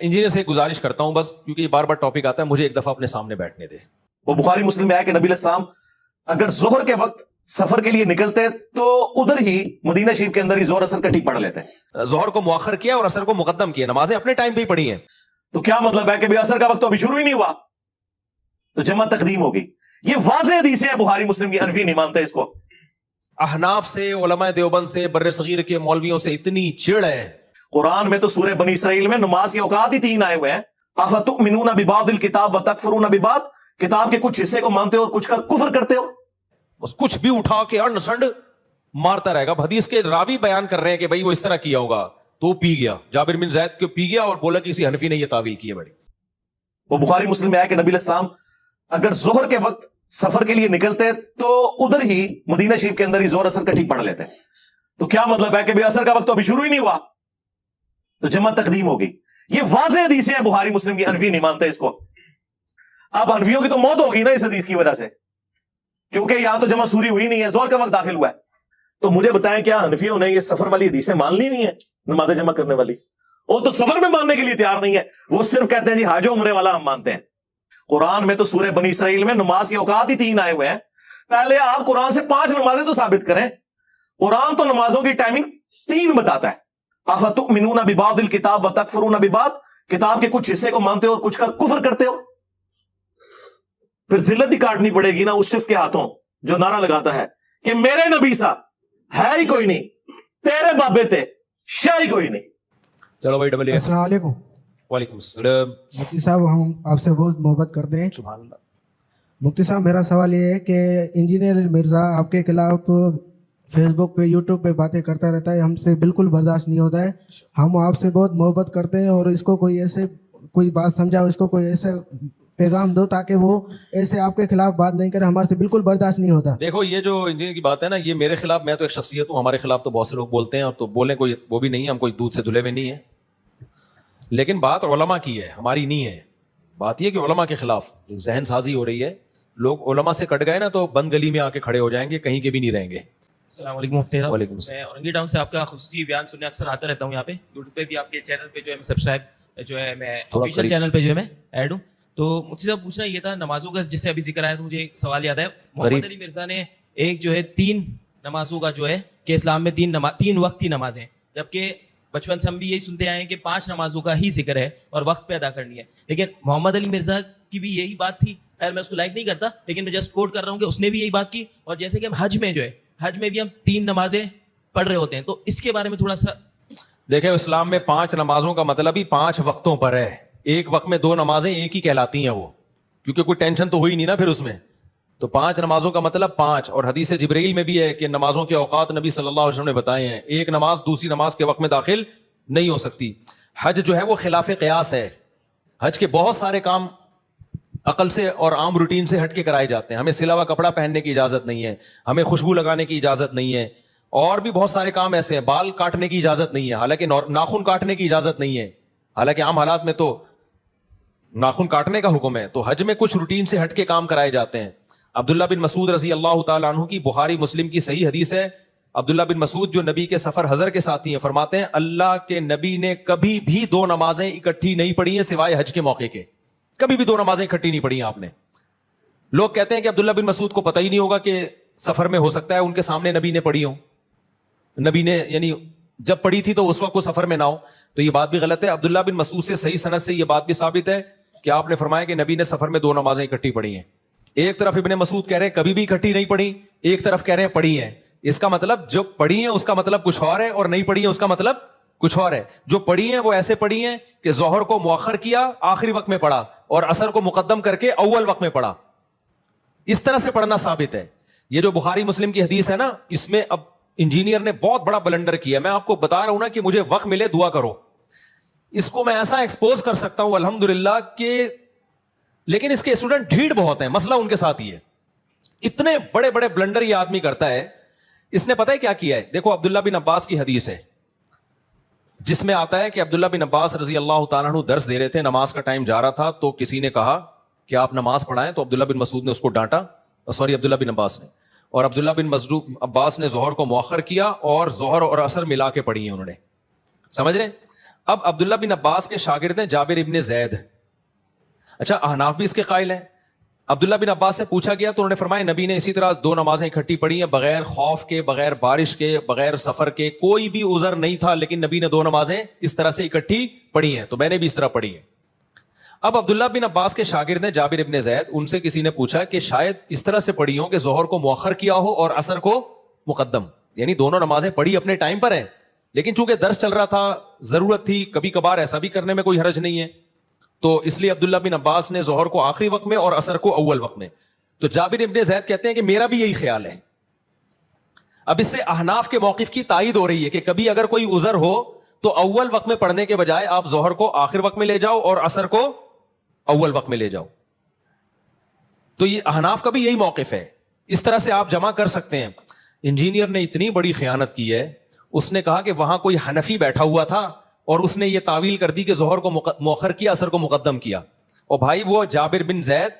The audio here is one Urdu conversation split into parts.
انجینئر سے گزارش کرتا ہوں بس, کیونکہ یہ بار بار ٹاپک آتا ہے, مجھے ایک دفعہ اپنے سامنے بیٹھنے دے. وہ بخاری مسلم میں آیا کہ نبی علیہ السلام اگر ظہر کے وقت سفر کے لیے نکلتے تو ادھر ہی مدینہ شریف کے اندر ہی ظہر اثر کٹھی پڑھ لیتے. ظہر کو مؤخر کیا اور عصر کو مقدم کیا, نمازیں اپنے ٹائم پہ ہی پڑھی ہیں. تو کیا مطلب ہے کہ عصر کا وقت تو ابھی شروع ہی نہیں ہوا, تو جمع تقدیم ہوگی. یہ واضح حدیثیں ہیں بخاری مسلم کی, حنفی نہیں مانتے اس کو. احناف سے, علماء دیوبند سے, بر صغیر کے مولویوں سے اتنی چڑ ہے. قرآن میں تو سورہ بنی اسرائیل میں نماز کے اوقات ہی 3 آئے ہوئے ہیں. افتؤمنون ببعض الکتاب وتکفرون ببعض, کتاب کے کچھ حصے کو مانتے ہو اور کچھ کا کفر کرتے ہو. بس کچھ بھی اٹھا کے انڈ سنڈ مارتا رہے گا. حدیث کے راوی بیان کر رہے ہیں کہ بھائی وہ اس طرح کیا ہوگا, تو پی گیا, جابر بن زید کو پی گیا اور بولا کہ کسی حنفی نے یہ تعویل کی ہے بڑی. وہ بخاری مسلم میں آیا کہ نبی علیہ السلام اگر ظہر کے وقت سفر کے لیے نکلتے تو ادھر ہی مدینہ شریف کے اندر ہی ظہر اثر کٹھی پڑھ لیتے. تو کیا مطلب ہے کہ عصر کا وقت تو ابھی شروع ہی نہیں ہوا, تو جمع تقدیم ہوگی. یہ واضح حدیثیں ہیں بخاری مسلم کی, حنفی نہیں مانتے اس کو. اب حنفیوں کی تو موت ہوگی نا اس حدیث کی وجہ سے, کیونکہ یہاں تو جمع سوری ہوئی نہیں ہے, ظہر کا وقت داخل ہوا ہے. تو مجھے بتائیں کیا حنفیوں نے یہ سفر والی حدیثیں مان لی نہیں ہے نماز جمع کرنے والی؟ وہ تو سفر میں ماننے کے لیے تیار نہیں ہے, وہ صرف کہتے ہیں جی حج و عمرے والا ہم مانتے ہیں. قرآن میں تو سورہ بنی اسرائیل میں نماز کے اوقات ہی 3 آئے ہوئے ہیں. پہلے آپ قرآن سے 5 نمازیں تو ثابت کریں. قرآن تو نمازوں کی ٹائمنگ 3 بتاتا ہے. افتؤمنون ببعض الکتاب وتکفرون ببعض, کتاب کے کچھ حصے کو مانتے ہو اور کچھ کا کفر کرتے ہو. پھر ذلت ہی کاٹنی پڑے گی نا اس شخص کے ہاتھوں جو نعرہ لگاتا ہے کہ میرے نبی سا ہے ہی کوئی نہیں, تیرے بابے تھے شاہ ہی کوئی نہیں. چلو بھائی ڈبل. السلام علیکم. وعلیکم السلام. مفتی صاحب ہم آپ سے بہت محبت کرتے ہیں. سبحان اللہ. مفتی صاحب میرا سوال یہ ہے کہ انجینئر مرزا آپ کے خلاف فیس بک پہ یوٹیوب پہ باتیں کرتا رہتا ہے, ہم سے بالکل برداشت نہیں ہوتا ہے. ہم آپ سے بہت محبت کرتے ہیں اور اس کو کوئی بات سمجھاؤ, اس کو کوئی ایسا پیغام دو تاکہ وہ ایسے آپ کے خلاف بات نہیں کرے, ہمارے سے بالکل برداشت نہیں ہوتا. دیکھو یہ جو انجینئر کی بات ہے نا, یہ میرے خلاف, میں تو ایک شخصیت ہوں, ہمارے خلاف تو بہت سے لوگ بولتے ہیں, اور تو بولیں کوئی وہ بھی نہیں ہے, ہم کوئی دودھ سے دھلے ہوئے نہیں ہیں. لیکن بات علماء کی ہے, ہماری نہیں ہے. بات یہ کہ علماء کے خلاف ذہن سازی ہو رہی ہے. لوگ علماء سے کٹ گئے نا تو بند گلی میں آ کے کھڑے ہو جائیں گے, کہیں کے بھی نہیں رہیں گے. السلام علیکم مفتی صاحب. وعلیکم السلام. میں اورنگی ٹاؤن سے آپ کا خصوصی بیان سننے اکثر آتا رہتا ہوں. یہاں پہ یوٹیوب پہ بھی آپ کے چینل پہ جو ہے میں سبسکرائب جو ہے میں آفیشیل چینل پہ جو ہے میں ایڈ ہوں. تو مجھ سے پوچھنا یہ تھا نمازوں کا, جس سے ابھی ذکر آیا تو مجھے ایک سوال یاد ہے. محمد علی مرزا نے ایک جو ہے 3 نمازوں کا جو ہے کہ اسلام میں 3 وقت کی نمازیں, جبکہ بچپن سے ہم بھی یہی سنتے آئے ہیں کہ 5 نمازوں کا ہی ذکر ہے اور وقت پہ ادا کرنی ہے. لیکن محمد علی مرزا کی بھی یہی بات تھی. خیر میں اس کو لائک نہیں کرتا, لیکن میں جسٹ کوٹ کر رہا ہوں کہ اس نے بھی یہی بات کی. اور جیسے کہ ہم حج میں جو ہے, حج میں بھی ہم 3 نمازیں پڑھ رہے ہوتے ہیں, تو اس کے بارے میں تھوڑا سا دیکھیں. اسلام میں 5 نمازوں کا مطلب ہی 5 وقتوں پر ہے. ایک وقت میں 2 نمازیں ایک ہی کہلاتی ہیں وہ, کیونکہ کوئی ٹینشن تو ہوئی نہیں نا پھر اس میں. تو 5 نمازوں کا مطلب 5. اور حدیث جبرائیل میں بھی ہے کہ نمازوں کے اوقات نبی صلی اللہ علیہ وسلم نے بتائے ہیں. ایک نماز دوسری نماز کے وقت میں داخل نہیں ہو سکتی. حج جو ہے وہ خلاف قیاس ہے. حج کے بہت سارے کام عقل سے اور عام روٹین سے ہٹ کے کرائے جاتے ہیں. ہمیں سلا ہوا کپڑا پہننے کی اجازت نہیں ہے, ہمیں خوشبو لگانے کی اجازت نہیں ہے, اور بھی بہت سارے کام ایسے ہیں. بال کاٹنے کی اجازت نہیں ہے, حالانکہ ناخن کاٹنے کی اجازت نہیں ہے, حالانکہ عام حالات میں تو ناخن کاٹنے کا حکم ہے. تو حج میں کچھ روٹین سے ہٹ کے کام کرائے جاتے ہیں. عبداللہ بن مسعود رضی اللہ تعالیٰ عنہ کی بخاری مسلم کی صحیح حدیث ہے. عبداللہ بن مسعود جو نبی کے سفر حضر کے ساتھی ہیں, فرماتے ہیں اللہ کے نبی نے کبھی بھی 2 نمازیں اکٹھی نہیں پڑھی ہیں سوائے حج کے موقع کے. کبھی بھی 2 نمازیں اکٹھی نہیں پڑھی ہیں آپ نے. لوگ کہتے ہیں کہ عبداللہ بن مسعود کو پتہ ہی نہیں ہوگا کہ سفر میں ہو سکتا ہے ان کے سامنے نبی نے پڑھی ہو, نبی نے یعنی جب پڑھی تھی تو اس وقت وہ سفر میں نہ ہو. تو یہ بات بھی غلط ہے. عبداللہ بن مسعود سے صحیح سند سے یہ بات بھی ثابت ہے کہ آپ نے فرمایا کہ نبی نے سفر میں 2 نمازیں اکٹھی پڑھی ہیں. ایک طرف ابن مسعود کہہ رہے ہیں کبھی بھی اکٹھی نہیں پڑھی, ایک طرف کہہ رہے ہیں پڑھی ہیں. اس کا مطلب جو پڑھی ہیں اس کا مطلب کچھ اور ہے, اور نہیں پڑھی ہیں اس کا مطلب کچھ اور ہے. جو پڑھی ہیں وہ ایسے پڑھی ہیں کہ ظہر کو مؤخر کیا آخری وقت میں پڑھا, اور عصر کو مقدم کر کے اول وقت میں پڑھا. اس طرح سے پڑھنا ثابت ہے. یہ جو بخاری مسلم کی حدیث ہے نا, اس میں اب انجینئر نے بہت بڑا بلنڈر کیا. میں آپ کو بتا رہا ہوں نا کہ مجھے وقت ملے دعا کرو. اس کو میں ایسا ایکسپوز کر سکتا ہوں الحمدللہ کہ, لیکن اس کے اسٹوڈنٹ ڈھیڑ بہت ہیں. مسئلہ ان کے ساتھ ہی ہے. اتنے بڑے بڑے بلنڈر یہ آدمی کرتا ہے. اس نے پتہ ہے کیا کیا ہے؟ دیکھو عبداللہ بن عباس کی حدیث ہے جس میں آتا ہے کہ عبداللہ بن عباس رضی اللہ تعالیٰ عنہ درس دے رہے تھے, نماز کا ٹائم جا رہا تھا, تو کسی نے کہا کہ آپ نماز پڑھائیں. تو عبداللہ بن مسعود نے اس کو ڈانٹا, عبداللہ بن عباس نے, اور عبداللہ بن عباس نے ظہر کو مؤخر کیا اور ظہر اور عصر ملا کے پڑھی ہیں انہوں نے. سمجھ رہے؟ اب عبداللہ بن عباس کے شاگرد ہیں جابر ابن زید. اچھا احناف بھی اس کے قائل ہیں. عبداللہ بن عباس سے پوچھا گیا تو انہوں نے فرمایا نبی نے اسی طرح 2 نمازیں اکٹھی پڑھی ہیں بغیر خوف کے, بغیر بارش کے, بغیر سفر کے, کوئی بھی عذر نہیں تھا, لیکن نبی نے 2 نمازیں اس طرح سے اکٹھی پڑھی ہیں, تو میں نے بھی اس طرح پڑھی ہیں. اب عبداللہ بن عباس کے شاگرد ہیں جابر ابن زید, ان سے کسی نے پوچھا کہ شاید اس طرح سے پڑھی ہوں کہ ظہر کو مؤخر کیا ہو اور عصر کو مقدم, یعنی دونوں نمازیں پڑھی اپنے ٹائم پر ہیں, لیکن چونکہ درس چل رہا تھا, ضرورت تھی, کبھی کبھار ایسا بھی کرنے میں کوئی حرج نہیں ہے, تو اس لیے عبداللہ بن عباس نے ظہر کو آخری وقت میں اور عصر کو اول وقت میں. تو جابر ابن زید کہتے ہیں کہ میرا بھی یہی خیال ہے. اب اس سے احناف کے موقف کی تائید ہو رہی ہے کہ کبھی اگر کوئی عذر ہو تو اول وقت میں پڑھنے کے بجائے آپ ظہر کو آخر وقت میں لے جاؤ اور عصر کو اول وقت میں لے جاؤ. تو یہ احناف کا بھی یہی موقف ہے, اس طرح سے آپ جمع کر سکتے ہیں. انجینئر نے اتنی بڑی خیانت کی ہے, اس نے کہا کہ وہاں کوئی حنفی بیٹھا ہوا تھا اور اس نے یہ تعویل کر دی کہ ظہر کو مؤخر کیا, عصر کو مقدم کیا. اور بھائی وہ جابر بن زید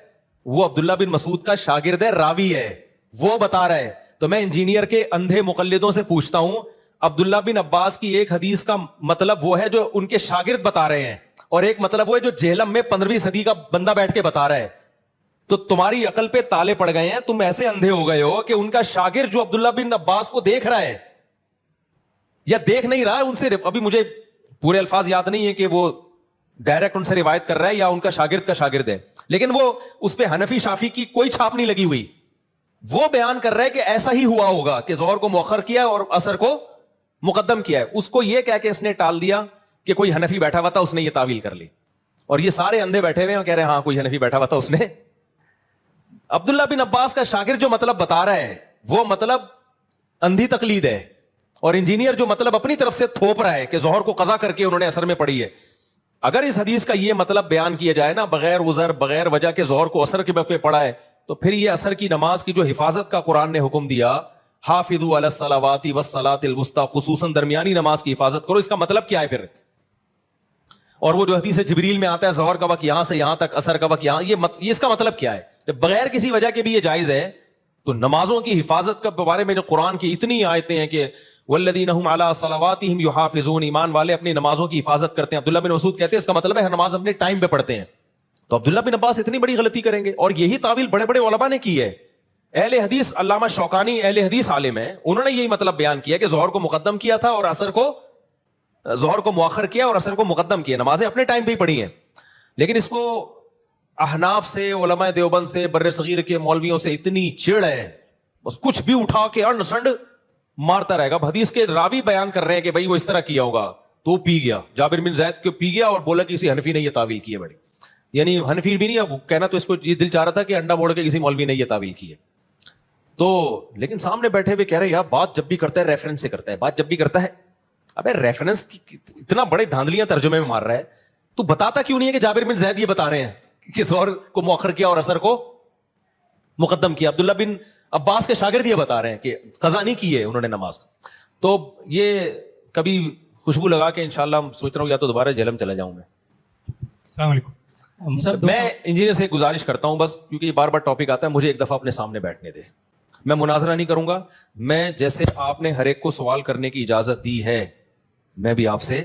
وہ عبداللہ بن مسعود کا شاگرد ہے, راوی ہے, وہ بتا رہا ہے. تو میں انجینئر کے اندھے مقلدوں سے پوچھتا ہوں, عبداللہ بن عباس کی ایک حدیث کا مطلب وہ ہے جو ان کے شاگرد بتا رہے ہیں, اور ایک مطلب وہ ہے جو جہلم میں 15ویں صدی کا بندہ بیٹھ کے بتا رہا ہے. تو تمہاری عقل پہ تالے پڑ گئے ہیں, تم ایسے اندھے ہو گئے ہو کہ ان کا شاگرد جو عبداللہ بن عباس کو دیکھ رہا ہے یا دیکھ نہیں رہا ہے, ان سے ابھی مجھے پورے الفاظ یاد نہیں ہے کہ وہ ڈائریکٹ ان سے روایت کر رہا ہے یا ان کا شاگرد ہے, لیکن وہ اس پہ حنفی شافی کی کوئی چھاپ نہیں لگی ہوئی. وہ بیان کر رہا ہے کہ ایسا ہی ہوا ہوگا کہ ظہر کو مؤخر کیا اور عصر کو مقدم کیا ہے. اس کو یہ کہہ کے اس نے ٹال دیا کہ کوئی حنفی بیٹھا ہوا تھا, اس نے یہ تعویل کر لی, اور یہ سارے اندھے بیٹھے ہوئے ہیں کہہ رہے ہیں ہاں کوئی حنفی بیٹھا ہوا تھا, اس نے. عبداللہ بن عباس کا شاگرد جو مطلب بتا رہا ہے وہ مطلب اندھی تقلید ہے, اور انجینئر جو مطلب اپنی طرف سے تھوپ رہا ہے کہ ظہر کو قضا کر کے انہوں نے عصر میں پڑھی ہے. اگر اس حدیث کا یہ مطلب بیان کیا جائے نا, بغیر عذر بغیر وجہ کے ظہر کو عصر کے وقت پہ پڑھا ہے, تو پھر یہ عصر کی نماز کی جو حفاظت کا قرآن نے حکم دیا, حافظوا علی الصلوات والصلاۃ الوسطی, خصوصاً درمیانی نماز کی حفاظت کرو, اس کا مطلب کیا ہے پھر؟ اور وہ جو حدیث جبریل میں آتا ہے ظہر کا وقت یہاں سے یہاں تک, عصر کا وقت یہاں, یہ اس کا مطلب کیا ہے؟ جب بغیر کسی وجہ کے بھی یہ جائز ہے, تو نمازوں کی حفاظت کے بارے میں جو قرآن کی اتنی آیتیں ہیں کہ والذین هم علی صلواتہم یحافظون, ایمان والے اپنی نمازوں کی حفاظت کرتے ہیں. عبداللہ بن مسعود کہتے ہیں اس کا مطلب ہے ہر نماز اپنے ٹائم پہ پڑھتے ہیں. تو عبداللہ بن عباس اتنی بڑی غلطی کریں گے؟ اور یہی تعویل بڑے بڑے علماء نے کی ہے. اہل حدیث علامہ شوکانی اہل حدیث عالم ہیں, انہوں نے یہی مطلب بیان کیا کہ ظہر کو مقدم کیا تھا اور عصر کو, ظہر کو مؤخر کیا اور عصر کو مقدم کیا, نمازیں اپنے ٹائم پہ ہی پڑھی ہیں. لیکن اس کو احناف سے, علماء دیوبند سے, بر صغیر کے مولویوں سے اتنی چڑ ہے, بس کچھ بھی اٹھا کے اڑ سنڈ مارتا رہے گا. حدیث کے راوی بیان کر رہے ہیں کہ بھائی وہ اس طرح کیا ہوگا, تو پی گیا, جابر بن زید کو پی گیا اور بولا کہ کسی حنفی نے یہ تعویل کی ہے. بڑی یعنی حنفی بھی نہیں کہنا, تو اس کو یہ دل چاہ رہا تھا کہ انڈا موڑ کے کسی مولوی نے یہ تعویل کی ہے. تو لیکن سامنے بیٹھے ہوئے کہہ رہے یار بات جب بھی کرتا ہے ریفرنس سے کرتا ہے, بات جب بھی کرتا ہے. ابے ریفرنس اتنا بڑے دھاندلیاں ترجمے میں مار رہا ہے, تو بتاتا کیوں نہیں ہے کہ جابر بن زید یہ بتا رہے ہیں کہ ظہر کو مؤخر کیا اور عصر کو مقدم کیا. عبداللہ بن عباس کے شاگرد یہ بتا رہے ہیں کہ قضا نہیں کی ہے انہوں نے نماز. تو یہ کبھی خوشبو لگا کے انشاءاللہ سوچ رہا ہوں یا تو دوبارہ جہلم چلا جاؤں میں. السلام علیکم. میں انجینئر سے گزارش کرتا ہوں بس, کیونکہ یہ بار بار ٹاپک آتا ہے, مجھے ایک دفعہ اپنے سامنے بیٹھنے دے. میں مناظرہ نہیں کروں گا, میں جیسے آپ نے ہر ایک کو سوال کرنے کی اجازت دی ہے, میں بھی آپ سے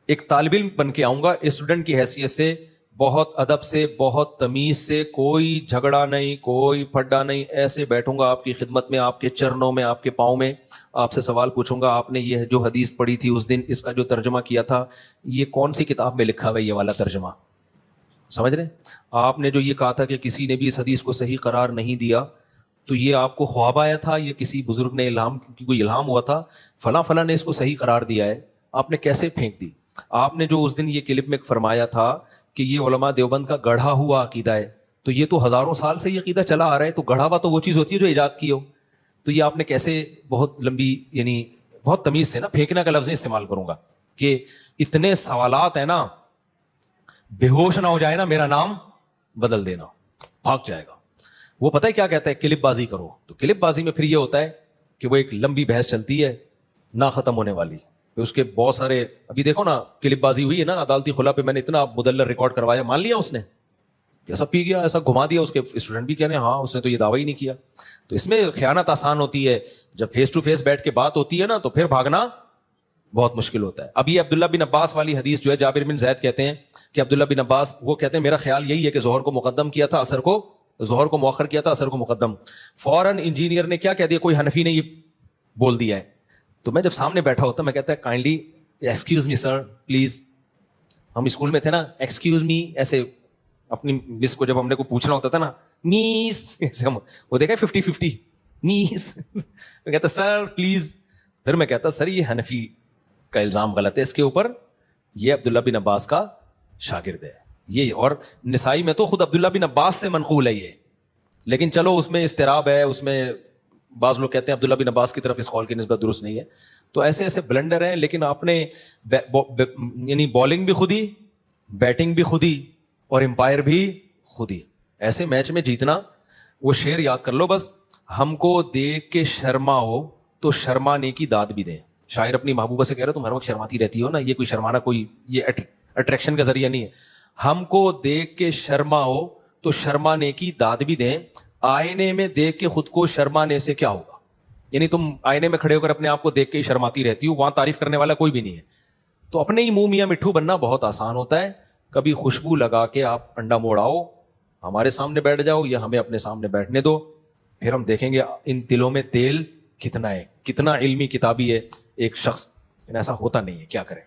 ایک طالب علم بن کے آؤں گا, اسٹوڈنٹ کی حیثیت سے, بہت ادب سے, بہت تمیز سے, کوئی جھگڑا نہیں, کوئی پھڈا نہیں, ایسے بیٹھوں گا آپ کی خدمت میں, آپ کے چرنوں میں, آپ کے پاؤں میں, آپ سے سوال پوچھوں گا. آپ نے یہ جو حدیث پڑھی تھی اس دن, اس کا جو ترجمہ کیا تھا, یہ کون سی کتاب میں لکھا ہوا ہے یہ والا ترجمہ؟ سمجھ رہے ہیں؟ آپ نے جو یہ کہا تھا کہ کسی نے بھی اس حدیث کو صحیح قرار نہیں دیا, تو یہ آپ کو خواب آیا تھا, یہ کسی بزرگ نے کوئی الہام ہوا تھا, فلاں فلاں نے اس کو صحیح قرار دیا ہے, آپ نے کیسے پھینک دی؟ آپ نے جو اس دن یہ کلپ میں فرمایا تھا کہ یہ علماء دیوبند کا گڑھا ہوا عقیدہ ہے, تو یہ تو ہزاروں سال سے یہ عقیدہ چلا آ رہا ہے, تو گڑھا ہوا تو وہ چیز ہوتی ہے جو ایجاد کی ہو. تو یہ آپ نے کیسے بہت لمبی, یعنی بہت تمیز سے نا, پھینکنا کا لفظ استعمال کروں گا کہ اتنے سوالات ہیں نا, بے ہوش نہ ہو جائے نا, میرا نام بدل دینا, بھاگ جائے گا. وہ پتہ ہے کیا کہتا ہے, کلپ بازی کرو. تو کلپ بازی میں پھر یہ ہوتا ہے کہ وہ ایک لمبی بحث چلتی ہے نہ ختم ہونے والی, اس کے بہت سارے, ابھی دیکھو نا کلپ بازی ہوئی ہے نا عدالتی خلا پہ, میں نے اتنا مدلل ریکارڈ کروایا, مان لیا اس نے کہ ایسا پی گیا, ایسا گھما دیا, اس کے اسٹوڈنٹ بھی کہہ رہے ہیں ہاں اس نے تو یہ دعویٰ ہی نہیں کیا. تو اس میں خیانت آسان ہوتی ہے, جب فیس ٹو فیس بیٹھ کے بات ہوتی ہے نا تو پھر بھاگنا بہت مشکل ہوتا ہے. اب یہ عبداللہ بن عباس والی حدیث جو ہے, جابر بن زید کہتے ہیں کہ عبداللہ بن عباس وہ کہتے ہیں میرا خیال یہی ہے کہ ظہر کو مقدم کیا تھا, عصر کو, ظہر کو مؤخر کیا تھا, عصر کو مقدم. فوراً انجینئر نے کیا کہہ دیا, کوئی حنفی نے یہ بول دیا ہے. تو میں جب سامنے بیٹھا ہوتا میں کہتا ہے kindly excuse me sir please. ہم اسکول میں تھے نا, ایکسکیوز می ایسے اپنی مس کو جب ہم نے کو پوچھنا ہوتا تھا نا, میس ایسے ہم وہ دیکھا 50-50 میس, میں کہتا سر پلیز. پھر میں کہتا سر یہ حنفی کا الزام غلط ہے اس کے اوپر, یہ عبداللہ بن عباس کا شاگرد ہے یہ. اور نسائی میں تو خود عبداللہ بن عباس سے منقول ہے یہ, لیکن چلو اس میں اضطراب ہے, اس میں بعض لوگ کہتے ہیں عبداللہ بن عباس کی طرف اس قول کی نسبت درست نہیں ہے. تو ایسے ایسے بلنڈر ہیں, لیکن آپ نے یعنی بالنگ بھی خود ہی, بیٹنگ بھی خود ہی, اور امپائر بھی خود ہی. ایسے میچ میں جیتنا, وہ شعر یاد کر لو بس, ہم کو دیکھ کے شرماؤ تو شرمانے کی داد بھی دیں. شاعر اپنی محبوبہ سے کہہ رہے تم ہر وقت شرماتی رہتی ہو نا, یہ کوئی شرمانا کوئی یہ اٹریکشن کا ذریعہ نہیں ہے. ہم کو دیکھ کے شرماؤ تو شرمانے کی داد بھی دیں, آئینے میں دیکھ کے خود کو شرمانے سے کیا ہوگا. یعنی تم آئینے میں کھڑے ہو کر اپنے آپ کو دیکھ کے ہی شرماتی رہتی ہو, وہاں تعریف کرنے والا کوئی بھی نہیں ہے. تو اپنے ہی منہ میاں مٹھو بننا بہت آسان ہوتا ہے. کبھی خوشبو لگا کے آپ انڈا موڑاؤ, ہمارے سامنے بیٹھ جاؤ یا ہمیں اپنے سامنے بیٹھنے دو, پھر ہم دیکھیں گے ان دلوں میں تیل کتنا ہے, کتنا علمی کتابی ہے ایک شخص. ایسا ہوتا نہیں ہے, کیا کریں.